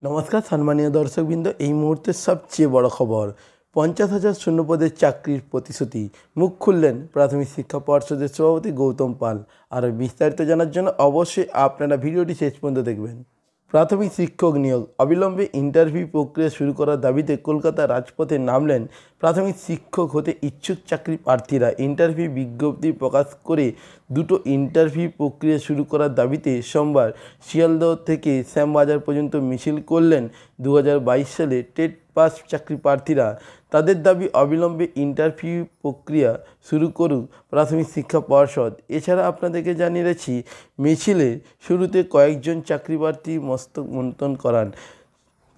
নমস্কার সম্মানীয় দর্শকবৃন্দ, এই মুহূর্তের সবচেয়ে বড় খবর 50,000 শূন্যপদের চাকরির প্রতিশ্রুতি। মুখ খুললেন প্রাথমিক শিক্ষা পর্ষদের সভাপতি গৌতম পাল। আর বিস্তারিত জানার জন্য অবশ্যই আপনারা ভিডিওটি শেষ পর্যন্ত দেখবেন। প্রাথমিক শিক্ষক নিয়োগ অবিলম্বে ইন্টারভিউ প্রক্রিয়া শুরু করার দাবিতে কলকাতা রাজপথে নামলেন প্রাথমিক শিক্ষক হতে ইচ্ছুক চাকরি প্রার্থীরা। ইন্টারভিউ বিজ্ঞপ্তি প্রকাশ করে দুটো ইন্টারভিউ প্রক্রিয়া শুরু করার দাবিতে সোমবার শিয়ালদহ থেকে শ্যামবাজার পর্যন্ত মিছিল করলেন 2022 সালে টেট পাস চাকরি প্রার্থীরা। তাদের দাবি অবিলম্বে ইন্টারভিউ প্রক্রিয়া শুরু করুক প্রাথমিক শিক্ষা পর্ষদ। এছাড়া আপনাদেরকে জানিয়ে রাখছি, মিছিলের শুরুতে কয়েকজন চাকরি প্রার্থী মস্তক মন্তন করান।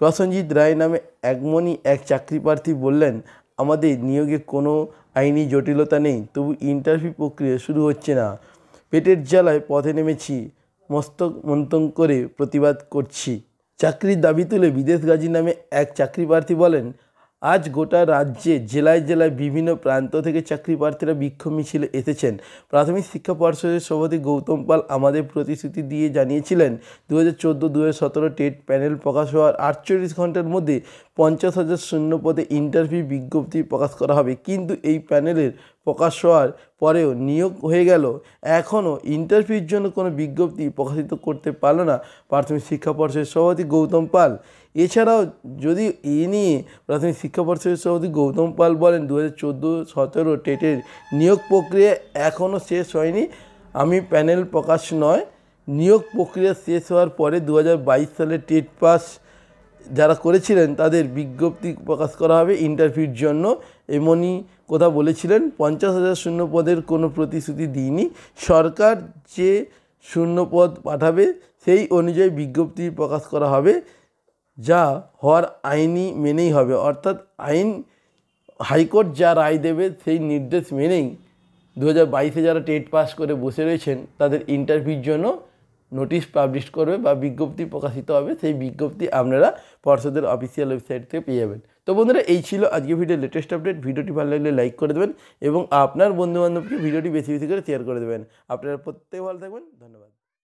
প্রসেনজিৎ রায় নামে এক চাকরি প্রার্থী বললেন, আমাদের নিয়োগে কোনো আইনি জটিলতা নেই, তবু ইন্টারভিউ প্রক্রিয়া শুরু হচ্ছে না। পেটের জ্বালায় পথে নেমেছি, মস্তক মন্তন করে প্রতিবাদ করছি। চাকরির দাবি তুলে বিদেশগাজী নামে এক চাকরি প্রার্থী বলেন, আজ গোটা রাজ্যে জেলায় জেলায় বিভিন্ন প্রান্ত থেকে চাকরি প্রার্থীরা বিক্ষোভ মিছিলে এসেছেন। প্রাথমিক শিক্ষা পর্ষদের সভাপতি গৌতম পাল আমাদের প্রতিশ্রুতি দিয়ে জানিয়েছিলেন 2014-2017 টেট প্যানেল প্রকাশ হওয়ার 48 ঘন্টার মধ্যে 50,000 শূন্য পদে ইন্টারভিউ বিজ্ঞপ্তি প্রকাশ করা হবে। কিন্তু এই প্যানেলের প্রকাশ হওয়ার পরেও নিয়োগ হয়ে গেল, এখনও ইন্টারভিউর জন্য কোনো বিজ্ঞপ্তি প্রকাশিত করতে পারল না প্রাথমিক শিক্ষা পর্ষদের সভাপতি গৌতম পাল। এছাড়াও যদি এ নিয়ে প্রাথমিক শিক্ষা পর্ষদের সভাপতি গৌতম পাল বলেন, 2014-17 টেটের নিয়োগ প্রক্রিয়া এখনও শেষ হয়নি। আমি প্যানেল প্রকাশ নয়, নিয়োগ প্রক্রিয়া শেষ হওয়ার পরে 2022 সালে টেট পাস যারা করেছিলেন তাদের বিজ্ঞপ্তি প্রকাশ করা হবে ইন্টারভিউর জন্য। এমনই কথা বলেছিলেন। 50,000 শূন্য পদের কোনো প্রতিশ্রুতি দিইনি। সরকার যে শূন্য পদ পাঠাবে সেই অনুযায়ী বিজ্ঞপ্তি প্রকাশ করা হবে, যা হওয়ার আইনি মেনেই হবে। অর্থাৎ হাইকোর্ট যা রায় দেবে সেই নির্দেশ মেনেই 2022-এ যারা টেট পাস করে বসে রয়েছেন তাদের ইন্টারভিউর জন্য নোটিশ পাবলিশ করবে বা বিজ্ঞপ্তি প্রকাশিত হবে। সেই বিজ্ঞপ্তি আপনারা পর্ষদের অফিসিয়াল ওয়েবসাইট থেকে পেয়ে যাবেন। তো বন্ধুরা, এই ছিল আজকে ভিডিওর লেটেস্ট আপডেট। ভিডিওটি ভালো লাগলে লাইক করে দেবেন এবং আপনার বন্ধুবান্ধবকে ভিডিওটি বেশি বেশি করে শেয়ার করে দেবেন। আপনারা প্রত্যেকে ভালো থাকবেন। ধন্যবাদ।